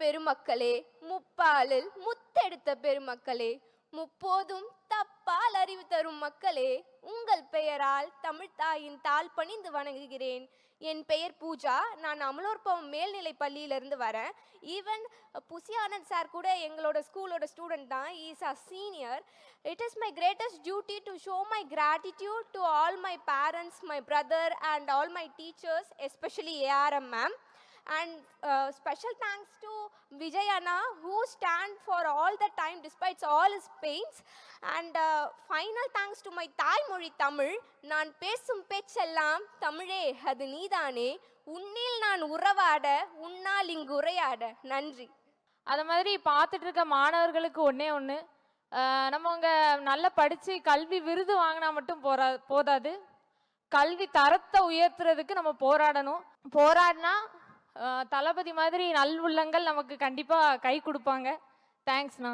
பெருமக்களே, முப்பாலில் முத்தெடுத்த பெருமக்களே, முப்போதும் தப்பால் அறிவு தரும் மக்களே, உங்கள் பெயரால் தமிழ்த்தாயின் தாழ் பணிந்து வணங்குகிறேன். என் பெயர் பூஜா. நான் அமலோற்பம் மேல்நிலை பள்ளியிலிருந்து வரேன். ஈவன் புசி ஆனந்த் சார் கூட எங்களோட ஸ்கூலோட ஸ்டூடெண்ட் தான். Is a senior. It is my greatest duty to show my gratitude to all my parents, my brother and all my teachers, especially ARM ma'am. And special thanks to Vijay Anna, who stand for all the time despite all his pains. And final thanks to my தாய்மொழி தமிழ். நான் பேசும் பேச்செல்லாம் தமிழே அது நீதானே, உன்னில் நான் உறவாட உன்னால் இங்கு உரையாட. நன்றி. அது மாதிரி பார்த்துட்டு இருக்க மாணவர்களுக்கு ஒன்று நம்ம அங்கே நல்லா படித்து கல்வி விருது வாங்கினா மட்டும் போதாது. கல்வி தரத்தை உயர்த்துறதுக்கு நம்ம போராடணும். போராடினா தளபதி மாதிரி நல்வுள்ளங்கள் நமக்கு கண்டிப்பாக கை கொடுப்பாங்க. தேங்க்ஸ்ண்ணா.